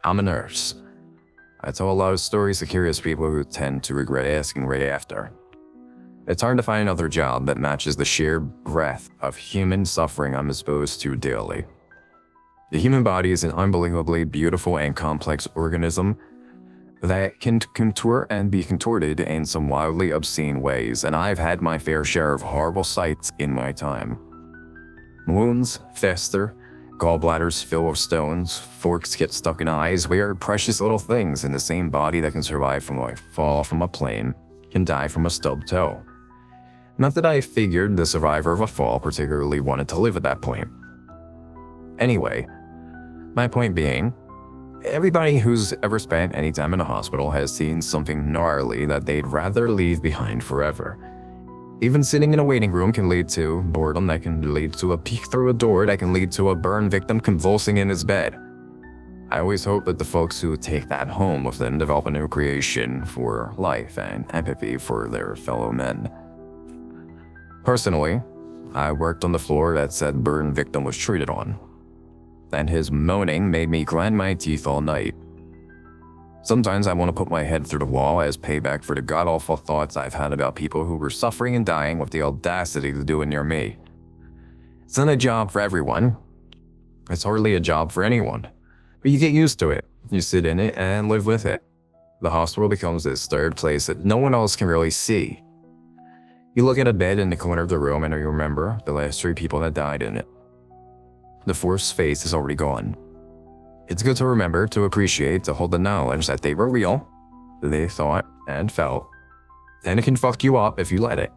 I'm a nurse. I tell a lot of stories to curious people who tend to regret asking right after. It's hard to find another job that matches the sheer breadth of human suffering I'm exposed to daily. The human body is an unbelievably beautiful and complex organism that can contort and be contorted in some wildly obscene ways, and I've had my fair share of horrible sights in my time. Wounds fester, gallbladders fill with stones, forks get stuck in eyes. We are precious little things in the same body that can survive from a fall from a plane, can die from a stubbed toe. Not that I figured the survivor of a fall particularly wanted to live at that point. Anyway, my point being, everybody who's ever spent any time in a hospital has seen something gnarly that they'd rather leave behind forever. Even sitting in a waiting room can lead to boredom, that can lead to a peek through a door, that can lead to a burn victim convulsing in his bed. I always hope that the folks who take that home with them develop a new creation for life and empathy for their fellow men. Personally, I worked on the floor that said burn victim was treated on, and his moaning made me grind my teeth all night. Sometimes I want to put my head through the wall as payback for the god-awful thoughts I've had about people who were suffering and dying with the audacity to do it near me. It's not a job for everyone. It's hardly a job for anyone. But you get used to it. You sit in it and live with it. The hospital becomes this third place that no one else can really see. You look at a bed in the corner of the room and you remember the last 3 people that died in it. The fourth's face is already gone. It's good to remember, to appreciate, to hold the knowledge that they were real, they thought and felt, and it can fuck you up if you let it.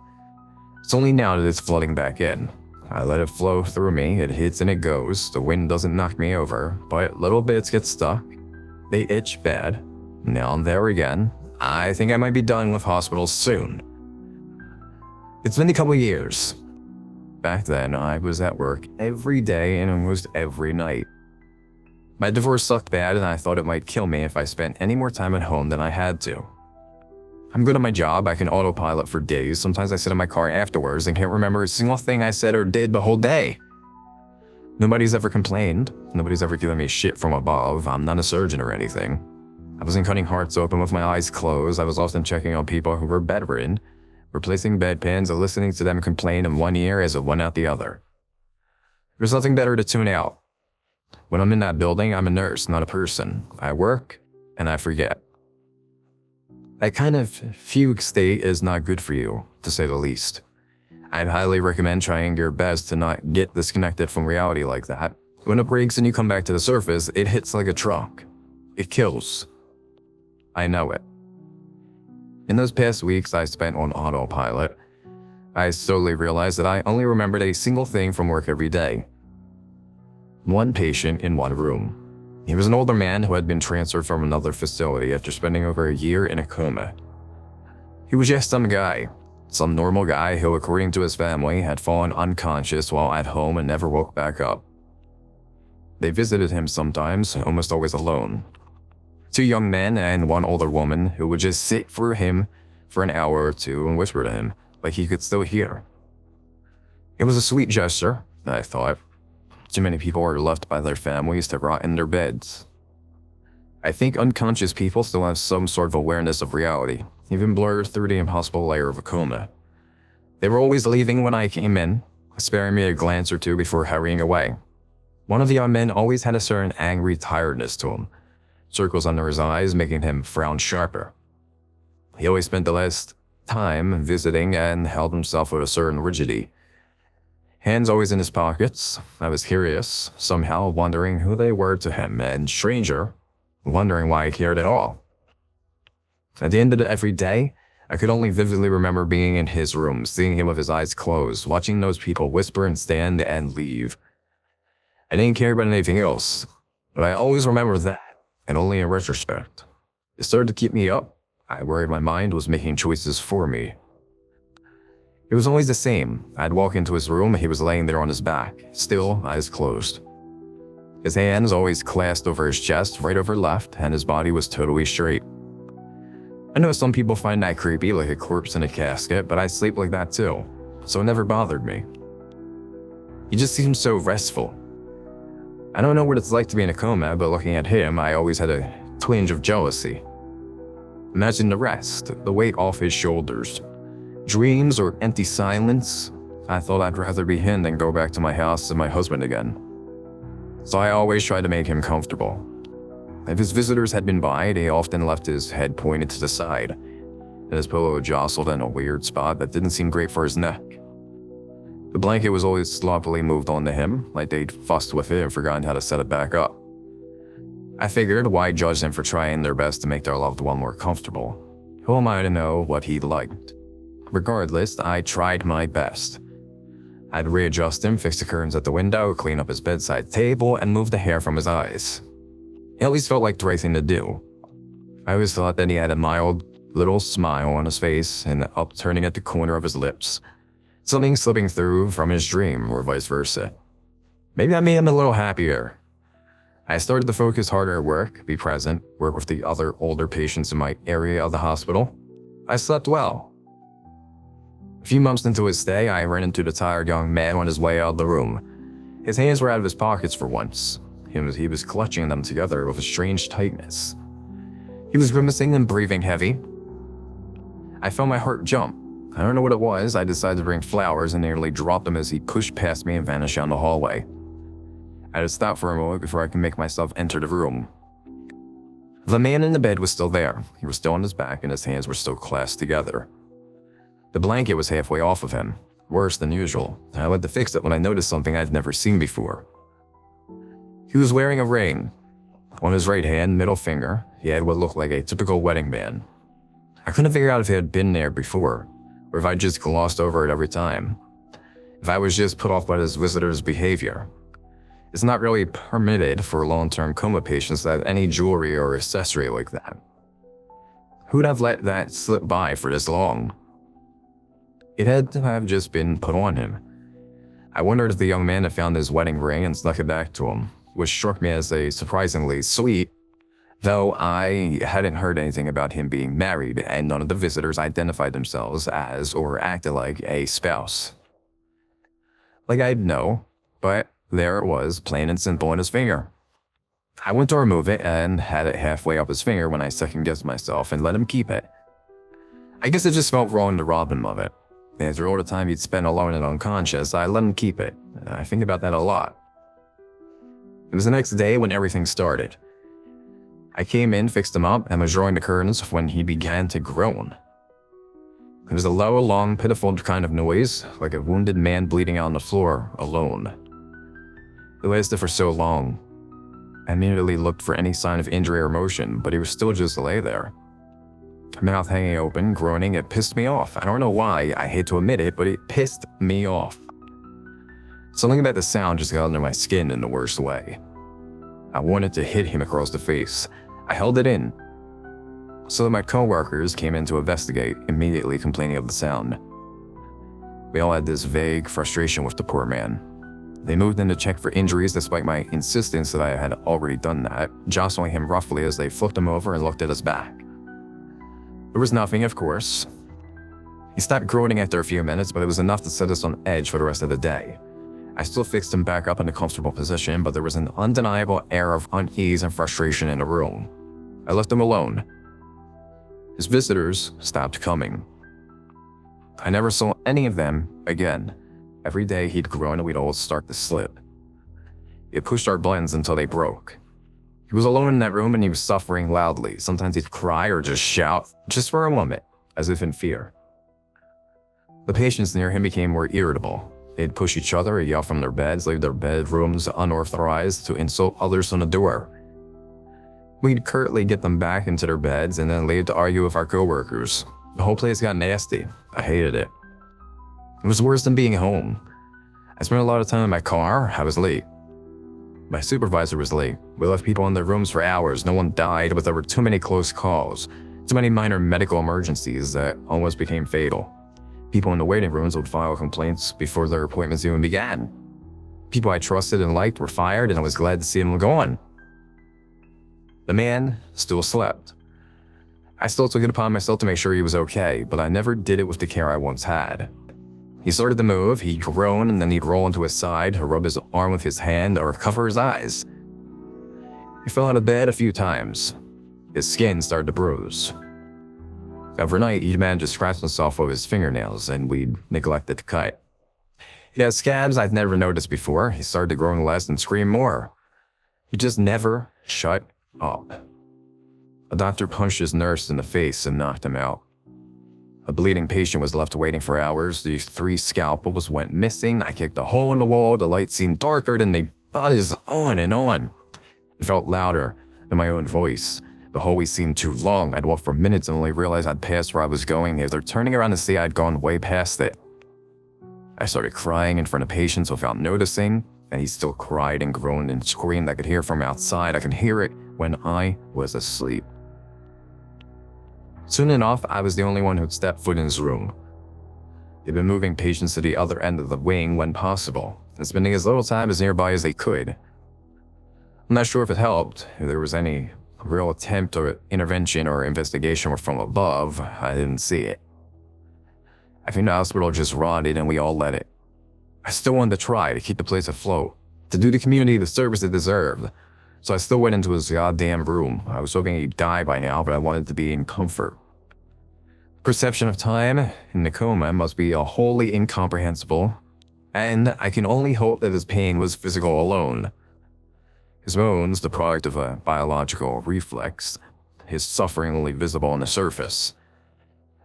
It's only now that it's flooding back in. I let it flow through me, it hits and it goes, the wind doesn't knock me over, but little bits get stuck. They itch bad. Now I'm there again. I think I might be done with hospitals soon. It's been a couple years. Back then, I was at work every day and almost every night. My divorce sucked bad and I thought it might kill me if I spent any more time at home than I had to. I'm good at my job, I can autopilot for days. Sometimes I sit in my car afterwards and can't remember a single thing I said or did the whole day. Nobody's ever complained. Nobody's ever given me shit from above. I'm not a surgeon or anything. I wasn't cutting hearts open with my eyes closed. I was often checking on people who were bedridden, replacing bedpans and listening to them complain in one ear as it went out the other. There's nothing better to tune out. When I'm in that building, I'm a nurse, not a person. I work, and I forget. That kind of fugue state is not good for you, to say the least. I'd highly recommend trying your best to not get disconnected from reality like that. When it breaks and you come back to the surface, it hits like a truck. It kills. I know it. In those past weeks I spent on autopilot, I slowly realized that I only remembered a single thing from work every day. One patient in one room. He was an older man who had been transferred from another facility after spending over a year in a coma. He was just some guy, some normal guy who, according to his family, had fallen unconscious while at home and never woke back up. They visited him sometimes, almost always alone. 2 young men and 1 older woman who would just sit for him for an hour or 2 and whisper to him, like he could still hear. It was a sweet gesture, I thought. Too many people are left by their families to rot in their beds. I think unconscious people still have some sort of awareness of reality, even blurred through the impossible layer of a coma. They were always leaving when I came in, sparing me a glance or 2 before hurrying away. One of the young men always had a certain angry tiredness to him, circles under his eyes making him frown sharper. He always spent the last time visiting and held himself with a certain rigidity. Hands always in his pockets. I was curious, somehow wondering who they were to him, and stranger, wondering why he cared at all. At the end of every day, I could only vividly remember being in his room, seeing him with his eyes closed, watching those people whisper and stand and leave. I didn't care about anything else, but I always remember that, and only in retrospect. It started to keep me up. I worried my mind was making choices for me. It was always the same. I'd walk into his room, he was laying there on his back, still, eyes closed. His hands always clasped over his chest, right over left, and his body was totally straight. I know some people find that creepy, like a corpse in a casket, but I sleep like that too, so it never bothered me. He just seemed so restful. I don't know what it's like to be in a coma, but looking at him, I always had a twinge of jealousy. Imagine the rest, the weight off his shoulders. Dreams or empty silence. I thought I'd rather be him than go back to my house and my husband again. So I always tried to make him comfortable. If his visitors had been by, they often left his head pointed to the side, and his pillow jostled in a weird spot that didn't seem great for his neck. The blanket was always sloppily moved onto him, like they'd fussed with it and forgotten how to set it back up. I figured, why judge them for trying their best to make their loved one more comfortable? Who am I to know what he liked? Regardless, I tried my best. I'd readjust him, fix the curtains at the window, clean up his bedside table, and move the hair from his eyes. It always felt like the right thing to do. I always thought that he had a mild little smile on his face and upturning at the corner of his lips. Something slipping through from his dream, or vice versa. Maybe I made him a little happier. I started to focus harder at work, be present, work with the other older patients in my area of the hospital. I slept well. A few months into his stay, I ran into the tired young man on his way out of the room. His hands were out of his pockets for once. He was clutching them together with a strange tightness. He was grimacing and breathing heavy. I felt my heart jump. I don't know what it was. I decided to bring flowers and nearly dropped them as he pushed past me and vanished down the hallway. I had to stop for a moment before I could make myself enter the room. The man in the bed was still there. He was still on his back and his hands were still clasped together. The blanket was halfway off of him, worse than usual. I went to fix it when I noticed something I'd never seen before. He was wearing a ring. On his right hand, middle finger, he had what looked like a typical wedding band. I couldn't figure out if it had been there before, or if I just glossed over it every time. If I was just put off by his visitor's behavior. It's not really permitted for long-term coma patients to have any jewelry or accessory like that. Who'd have let that slip by for this long? It had to have just been put on him. I wondered if the young man had found his wedding ring and snuck it back to him, which struck me as a surprisingly sweet, though I hadn't heard anything about him being married, and none of the visitors identified themselves as or acted like a spouse. Like I'd know, but there it was, plain and simple on his finger. I went to remove it and had it halfway up his finger when I second-guessed myself and let him keep it. I guess it just felt wrong to rob him of it. After all the time he'd spent alone and unconscious, I let him keep it. I think about that a lot. It was the next day when everything started. I came in, fixed him up, and was drawing the curtains when he began to groan. It was a low, long, pitiful kind of noise, like a wounded man bleeding out on the floor, alone. It lasted for so long. I immediately looked for any sign of injury or motion, but he was still just lay there. Mouth hanging open, groaning, it pissed me off. I don't know why, I hate to admit it, but it pissed me off. Something about the sound just got under my skin in the worst way. I wanted to hit him across the face. I held it in. So my coworkers came in to investigate, immediately complaining of the sound. We all had this vague frustration with the poor man. They moved in to check for injuries despite my insistence that I had already done that, jostling him roughly as they flipped him over and looked at us back. There was nothing, of course. He stopped groaning after a few minutes, but it was enough to set us on edge for the rest of the day. I still fixed him back up in a comfortable position, but there was an undeniable air of unease and frustration in the room. I left him alone. His visitors stopped coming. I never saw any of them again. Every day he'd groan and we'd all start to slip. It pushed our blends until they broke. He was alone in that room and he was suffering loudly. Sometimes he'd cry or just shout, just for a moment, as if in fear. The patients near him became more irritable. They'd push each other, yell from their beds, leave their bedrooms unauthorized to insult others on the door. We'd curtly get them back into their beds and then leave to argue with our coworkers. The whole place got nasty. I hated it. It was worse than being home. I spent a lot of time in my car. I was late. My supervisor was late. We left people in their rooms for hours. No one died, but there were too many close calls. Too many minor medical emergencies that almost became fatal. People in the waiting rooms would file complaints before their appointments even began. People I trusted and liked were fired, and I was glad to see them gone. The man still slept. I still took it upon myself to make sure he was okay, but I never did it with the care I once had. He started to move, he'd groan, and then he'd roll onto his side, or rub his arm with his hand, or cover his eyes. He fell out of bed a few times. His skin started to bruise. Overnight, he'd managed to scratch himself with his fingernails, and we'd neglected to cut. He had scabs I'd never noticed before. He started to groan less and scream more. He just never shut up. A doctor punched his nurse in the face and knocked him out. A bleeding patient was left waiting for hours. The 3 scalpels went missing. I kicked a hole in the wall. The light seemed darker than they buzzed on and on. It felt louder than my own voice. The hallway seemed too long. I'd walked for minutes and only realized I'd passed where I was going. After turning around to see I'd gone way past it. I started crying in front of patients without noticing, and he still cried and groaned and screamed. I could hear from outside. I could hear it when I was asleep. Soon enough, I was the only one who'd stepped foot in his room. He'd been moving patients to the other end of the wing when possible, and spending as little time as nearby as they could. I'm not sure if it helped, if there was any real attempt or intervention or investigation from above. I didn't see it. I think the hospital just rotted and we all let it. I still wanted to try to keep the place afloat, to do the community the service it deserved. So I still went into his goddamn room. I was hoping he'd die by now, but I wanted to be in comfort. Perception of time in the coma must be a wholly incomprehensible, and I can only hope that his pain was physical alone. His moans, the product of a biological reflex, his suffering only visible on the surface.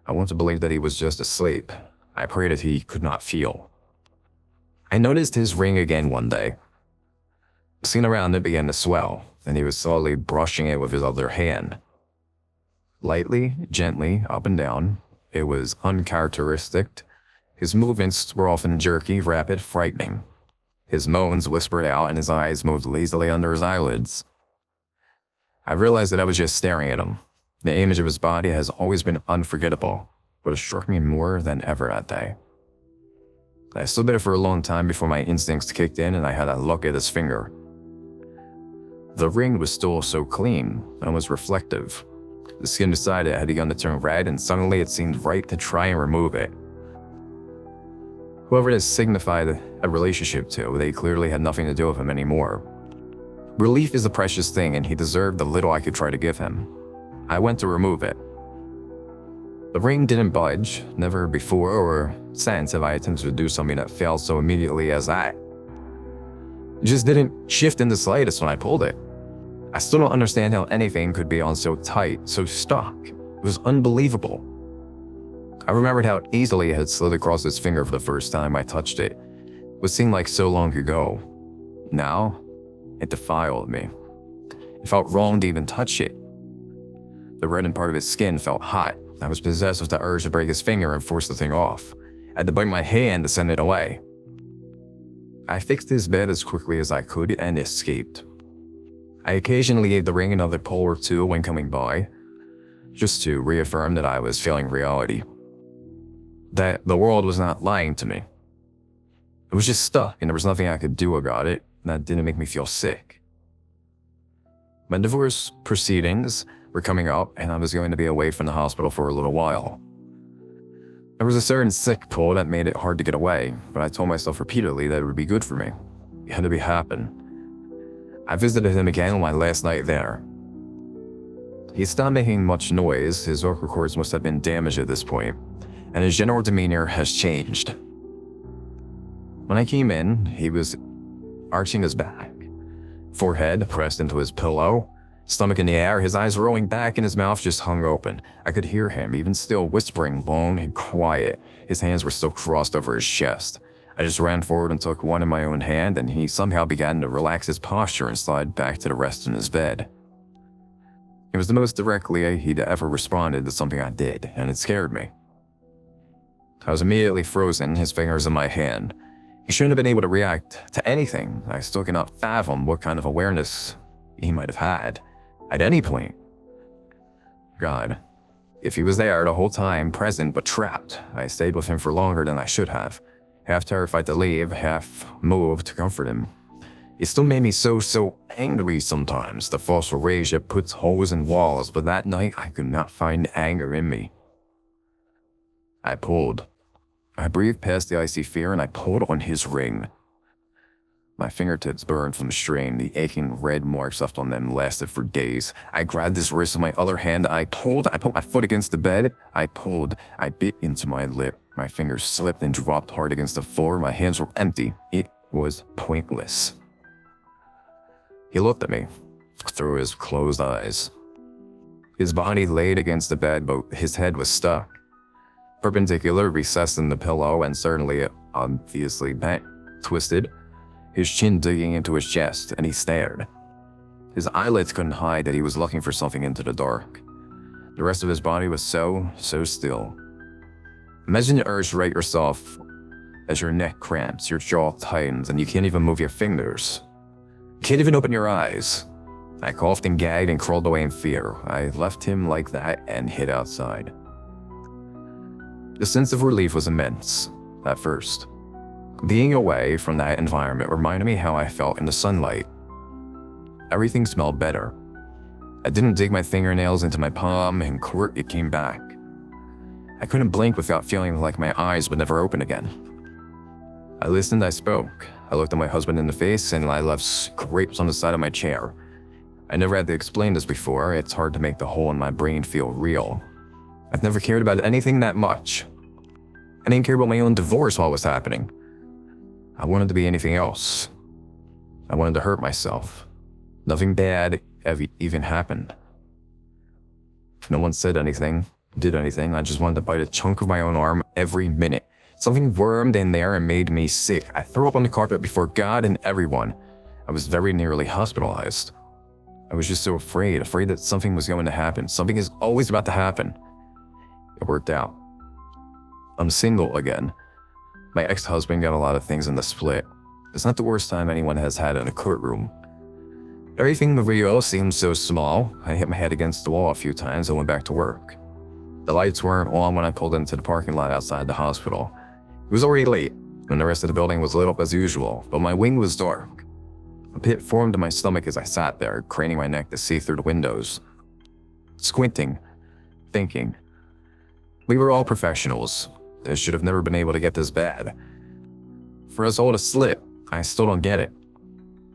I want to believe that he was just asleep. I pray that he could not feel. I noticed his ring again one day. The skin around it began to swell, and he was slowly brushing it with his other hand. Lightly, gently, up and down. It was uncharacteristic. His movements were often jerky, rapid, frightening. His moans whispered out, and his eyes moved lazily under his eyelids. I realized that I was just staring at him. The image of his body has always been unforgettable, but it struck me more than ever that day. I stood there for a long time before my instincts kicked in and I had a look at his finger. The ring was still so clean, almost reflective. The skin beside it had begun to turn red, and suddenly it seemed right to try and remove it. Whoever this signified a relationship to, they clearly had nothing to do with him anymore. Relief is a precious thing, and he deserved the little I could try to give him. I went to remove it. The ring didn't budge. Never before or since have I attempted to do something that failed so immediately as that. It just didn't shift in the slightest when I pulled it. I still don't understand how anything could be on so tight, so stuck. It was unbelievable. I remembered how easily it had slid across his finger for the first time I touched it. It would seem like so long ago. Now, it defiled me. It felt wrong to even touch it. The reddened part of his skin felt hot. I was possessed with the urge to break his finger and force the thing off. I had to bite my hand to send it away. I fixed his bed as quickly as I could and escaped. I occasionally gave the ring another pull or two when coming by, just to reaffirm that I was feeling reality. That the world was not lying to me. It was just stuck and there was nothing I could do about it, and that didn't make me feel sick. My divorce proceedings were coming up and I was going to be away from the hospital for a little while. There was a certain sick pull that made it hard to get away, but I told myself repeatedly that it would be good for me. It had to happen. I visited him again on my last night there. He stopped making much noise, his vocal cords must have been damaged at this point, and his general demeanor has changed. When I came in, he was arching his back, forehead pressed into his pillow, stomach in the air, his eyes rolling back and his mouth just hung open. I could hear him, even still whispering long and quiet. His hands were still crossed over his chest. I just ran forward and took one in my own hand, and he somehow began to relax his posture and slide back to the rest in his bed. It was the most directly he'd ever responded to something I did, and it scared me. I was immediately frozen, his fingers in my hand. He shouldn't have been able to react to anything. I still cannot fathom what kind of awareness he might have had at any point. God, if he was there the whole time, present but trapped, I stayed with him for longer than I should have. Half terrified to leave, half moved to comfort him. It still made me so angry sometimes, the forceful rage that puts holes in walls, but that night I could not find anger in me. I pulled. I breathed past the icy fear and I pulled on his ring. My fingertips burned from the strain. The aching red marks left on them lasted for days. I grabbed his wrist with my other hand. I put my foot against the bed. I bit into my lip. My fingers slipped and dropped hard against the floor. My hands were empty. It was pointless. He looked at me through his closed eyes. His body laid against the bed, but his head was stuck. Perpendicular, recessed in the pillow, and certainly, obviously, bent, twisted. His chin digging into his chest, and he stared. His eyelids couldn't hide that he was looking for something into the dark. The rest of his body was so still. Imagine the urge to right yourself as your neck cramps, your jaw tightens, and you can't even move your fingers. You can't even open your eyes. I coughed and gagged and crawled away in fear. I left him like that and hid outside. The sense of relief was immense, at first. Being away from that environment reminded me how I felt in the sunlight. Everything smelled better. I didn't dig my fingernails into my palm, and it came back. I couldn't blink without feeling like my eyes would never open again. I listened, I spoke. I looked at my husband in the face, and I left scrapes on the side of my chair. I never had to explain this before. It's hard to make the hole in my brain feel real. I've never cared about anything that much. I didn't care about my own divorce while it was happening. I wanted to be anything else. I wanted to hurt myself. Nothing bad even happened. No one said anything, did anything. I just wanted to bite a chunk of my own arm every minute. Something wormed in there and made me sick. I threw up on the carpet before God and everyone. I was very nearly hospitalized. I was just so afraid that something was going to happen. Something is always about to happen. It worked out. I'm single again. My ex-husband got a lot of things in the split. It's not the worst time anyone has had in a courtroom. Everything in the Rio seemed so small. I hit my head against the wall a few times and went back to work. The lights weren't on when I pulled into the parking lot outside the hospital. It was already late, and the rest of the building was lit up as usual, but my wing was dark. A pit formed in my stomach as I sat there, craning my neck to see through the windows. Squinting, thinking. We were all professionals. They should have never been able to get this bad. For us all to slip, I still don't get it.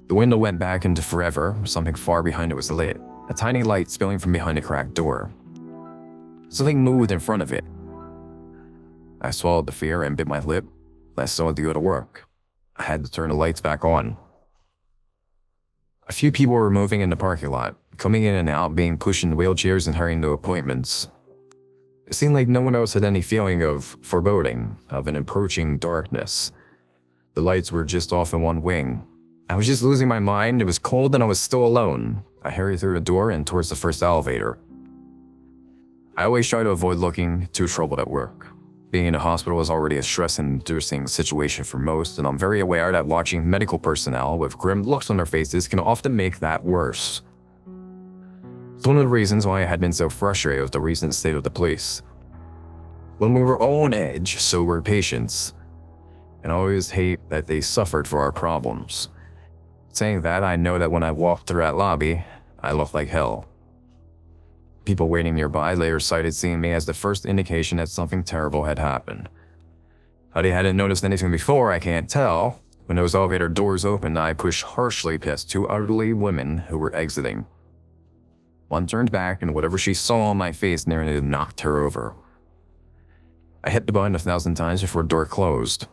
The window went back into forever. Something far behind it was lit. A tiny light spilling from behind a cracked door. Something moved in front of it. I swallowed the fear and bit my lip. I still had to go to work. I had to turn the lights back on. A few people were moving in the parking lot, coming in and out, being pushed in wheelchairs and hurrying to appointments. It seemed like no one else had any feeling of foreboding, of an approaching darkness. The lights were just off in one wing. I was just losing my mind. It was cold and I was still alone. I hurried through the door and towards the first elevator. I always try to avoid looking too troubled at work. Being in a hospital is already a stress-inducing situation for most, and I'm very aware that watching medical personnel with grim looks on their faces can often make that worse. It's one of the reasons why I had been so frustrated with the recent state of the police. When we were all on edge, so were patients. And I always hate that they suffered for our problems. Saying that, I know that when I walked through that lobby, I looked like hell. People waiting nearby later cited seeing me as the first indication that something terrible had happened. How they hadn't noticed anything before, I can't tell. When those elevator doors opened, I pushed harshly past two elderly women who were exiting. One turned back, and whatever she saw on my face nearly knocked her over. I hit the button 1,000 times before the door closed.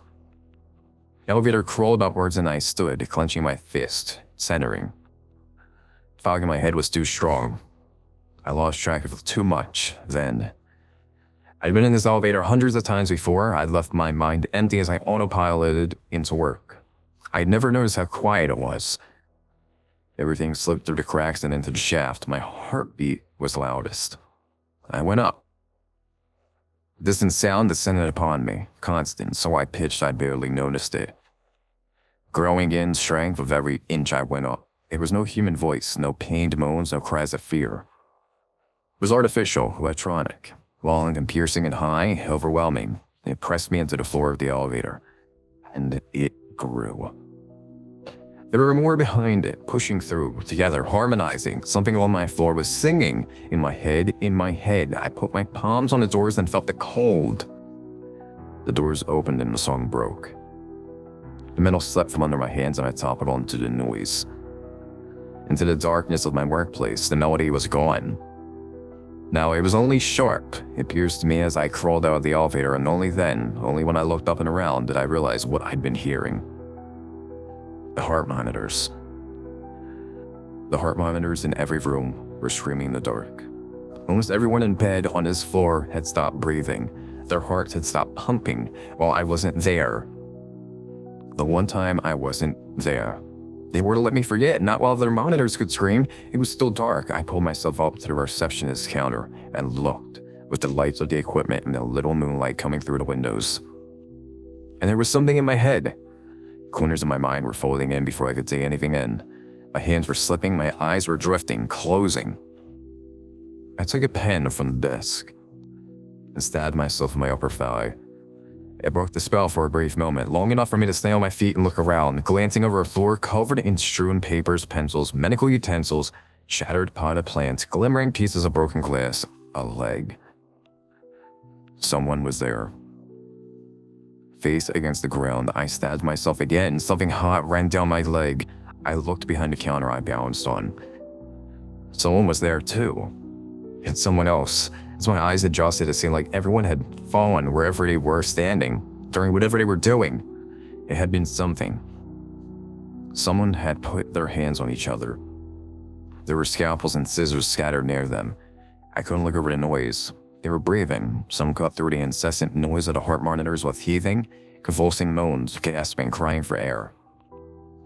The elevator crawled upwards and I stood, clenching my fist, centering. The fog in my head was too strong. I lost track of too much then. I'd been in this elevator hundreds of times before. I'd left my mind empty as I autopiloted into work. I'd never noticed how quiet it was. Everything slipped through the cracks and into the shaft. My heartbeat was loudest. I went up. Distant sound descended upon me, constant, so I pitched I barely noticed it. Growing in strength with every inch I went up. There was no human voice, no pained moans, no cries of fear. It was artificial, electronic, long and piercing and high, overwhelming. It pressed me into the floor of the elevator, and it grew. There were more behind it, pushing through, together, harmonizing. Something on my floor was singing. In my head. I put my palms on the doors and felt the cold. The doors opened and the song broke. The metal slipped from under my hands and I toppled onto the noise. Into the darkness of my workplace, the melody was gone. Now, it was only sharp, it pierced me as I crawled out of the elevator, and only then, only when I looked up and around, did I realize what I'd been hearing. The heart monitors. The heart monitors in every room were screaming in the dark. Almost everyone in bed on this floor had stopped breathing. Their hearts had stopped pumping while I wasn't there. The one time I wasn't there. They were to let me forget, not while their monitors could scream. It was still dark. I pulled myself up to the receptionist's counter and looked, with the lights of the equipment and the little moonlight coming through the windows. And there was something in my head. Corners of my mind were folding in before I could take anything in. My hands were slipping, my eyes were drifting, closing. I took a pen from the desk and stabbed myself in my upper thigh. It broke the spell for a brief moment, long enough for me to stay on my feet and look around, glancing over a floor covered in strewn papers, pencils, medical utensils, shattered potted plants, glimmering pieces of broken glass, a leg. Someone was there. Face against the ground, I stabbed myself again. Something hot ran down my leg. I looked behind the counter I balanced on. Someone was there too. It's someone else. As my eyes adjusted, it seemed like everyone had fallen wherever they were standing, during whatever they were doing. It had been something. Someone had put their hands on each other. There were scalpels and scissors scattered near them. I couldn't look over the noise. They were breathing. Some cut through the incessant noise of the heart monitors with heaving, convulsing moans, gasping, crying for air.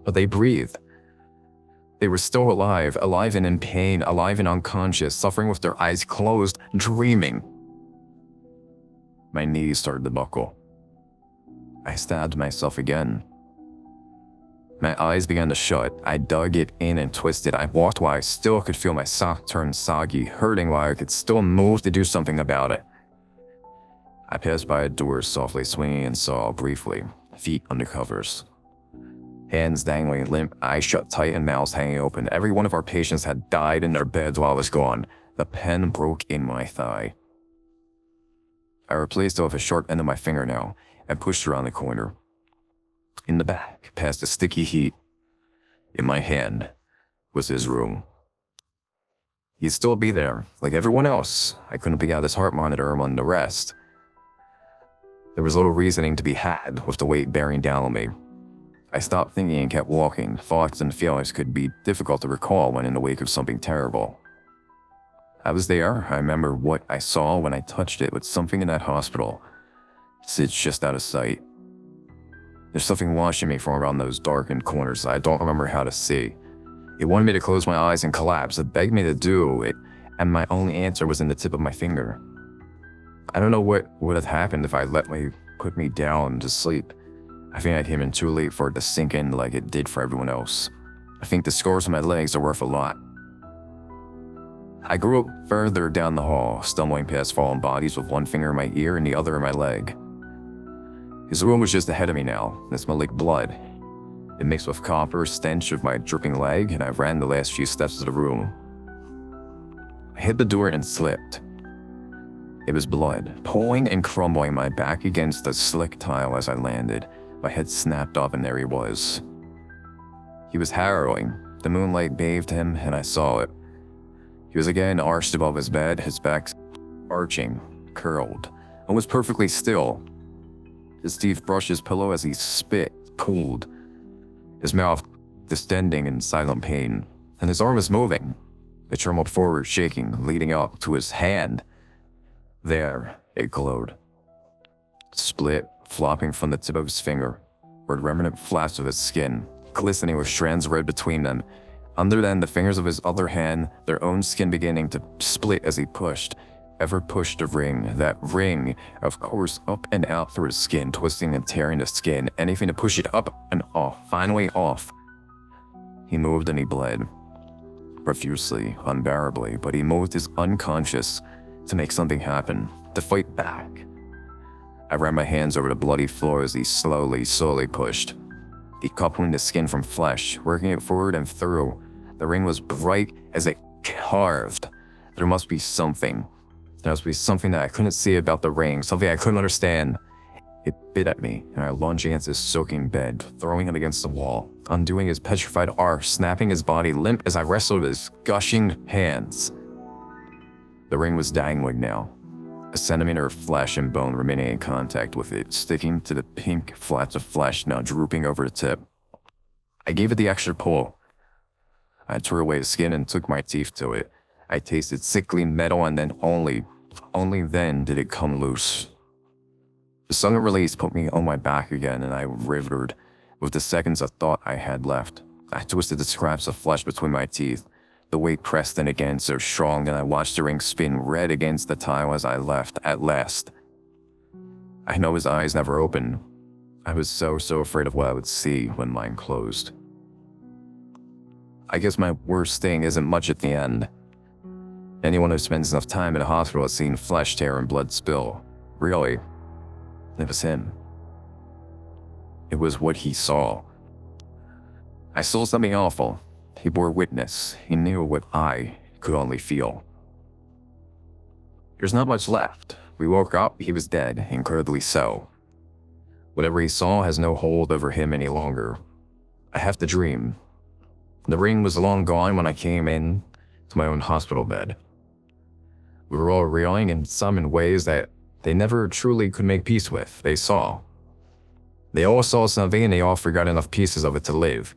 But they breathed. They were still alive, alive and in pain, alive and unconscious, suffering with their eyes closed, dreaming. My knees started to buckle. I stabbed myself again. My eyes began to shut. I dug it in and twisted. I walked while I still could feel my sock turn soggy, hurting while I could still move to do something about it. I passed by a door softly swinging and saw, briefly, feet under covers. Hands dangling limp, eyes shut tight and mouths hanging open. Every one of our patients had died in their beds while I was gone. The pen broke in my thigh. I replaced it with a sharp end of my fingernail and pushed around the corner. In the back, past the sticky heat, in my hand, was his room. He'd still be there, like everyone else. I couldn't pick out his heart monitor among the rest. There was little reasoning to be had with the weight bearing down on me. I stopped thinking and kept walking. Thoughts and feelings could be difficult to recall when in the wake of something terrible. I was there. I remember what I saw when I touched it with something in that hospital. Sits just out of sight. There's something watching me from around those darkened corners I don't remember how to see. It wanted me to close my eyes and collapse. It begged me to do it, and my only answer was in the tip of my finger. I don't know what would have happened if I let put me down to sleep. I think I came in too late for it to sink in like it did for everyone else. I think the scars on my legs are worth a lot. I grew up further down the hall, stumbling past fallen bodies with one finger in my ear and the other in my leg. His room was just ahead of me now. It smelled like blood. It mixed with copper stench of my dripping leg, and I ran the last few steps of the room. I hit the door and slipped. It was blood, pulling and crumbling my back against the slick tile as I landed. My head snapped off and there he was. He was harrowing. The moonlight bathed him and I saw it. He was again arched above his bed, his back arching, curled, and was perfectly still. His teeth brushed his pillow as he spit, pulled, his mouth distending in silent pain, and his arm was moving. It trembled forward, shaking, leading up to his hand. There, it glowed. Split, flopping from the tip of his finger, were remnant flaps of his skin, glistening with strands red between them. Under them, the fingers of his other hand, their own skin beginning to split as he pushed. Ever pushed a ring, that ring, of course, up and out through his skin, twisting and tearing the skin, anything to push it up and off, finally off. He moved and he bled. Profusely, unbearably, but he moved his unconscious to make something happen, to fight back. I ran my hands over the bloody floor as he slowly pushed, decoupling the skin from flesh, working it forward and through. The ring was bright as it carved. There must be something. There must be something that I couldn't see about the ring, something I couldn't understand. It bit at me, and I lunged against his soaking bed, throwing him against the wall, undoing his petrified arms, snapping his body limp as I wrestled with his gushing hands. The ring was dangling now, a centimeter of flesh and bone remaining in contact with it, sticking to the pink flats of flesh now drooping over the tip. I gave it the extra pull. I tore away the skin and took my teeth to it. I tasted sickly metal, and then only then did it come loose. The sudden release put me on my back again, and I riveted with the seconds of thought I had left. I twisted the scraps of flesh between my teeth. The weight pressed in again so strong that I watched the ring spin red against the tile as I left at last. I know his eyes never opened. I was so afraid of what I would see when mine closed. I guess my worst thing isn't much at the end. Anyone who spends enough time in a hospital has seen flesh tear and blood spill. Really, it was him. It was what he saw. I saw something awful. He bore witness. He knew what I could only feel. There's not much left. We woke up, he was dead, incredibly so. Whatever he saw has no hold over him any longer. I have to dream. The ring was long gone when I came in to my own hospital bed. We were all reeling, and some in ways that they never truly could make peace with. They all saw something, and they all forgot enough pieces of it to live.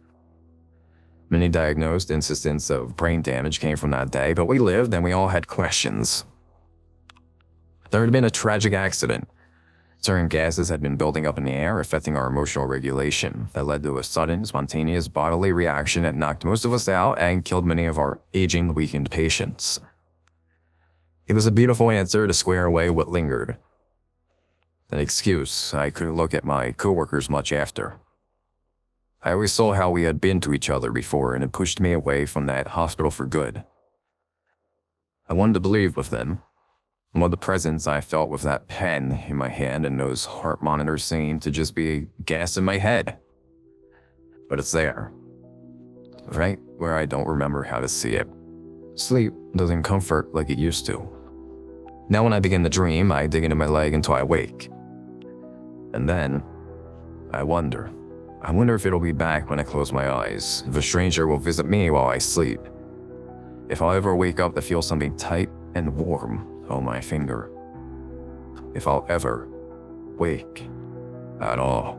Many diagnosed instances of brain damage came from that day, but we lived and we all had questions. There had been a tragic accident. Certain gases had been building up in the air, affecting our emotional regulation. That led to a sudden, spontaneous bodily reaction that knocked most of us out and killed many of our aging, weakened patients. It was a beautiful answer to square away what lingered. An excuse I couldn't look at my coworkers much after. I always saw how we had been to each other before, and it pushed me away from that hospital for good. I wanted to believe with them. While the presence I felt with that pen in my hand and those heart monitors seemed to just be a gas in my head. But it's there. Right where I don't remember how to see it. Sleep doesn't comfort like it used to. Now when I begin to dream, I dig into my leg until I wake. And then, I wonder if it'll be back when I close my eyes, if a stranger will visit me while I sleep. If I'll ever wake up to feel something tight and warm on my finger. If I'll ever wake at all.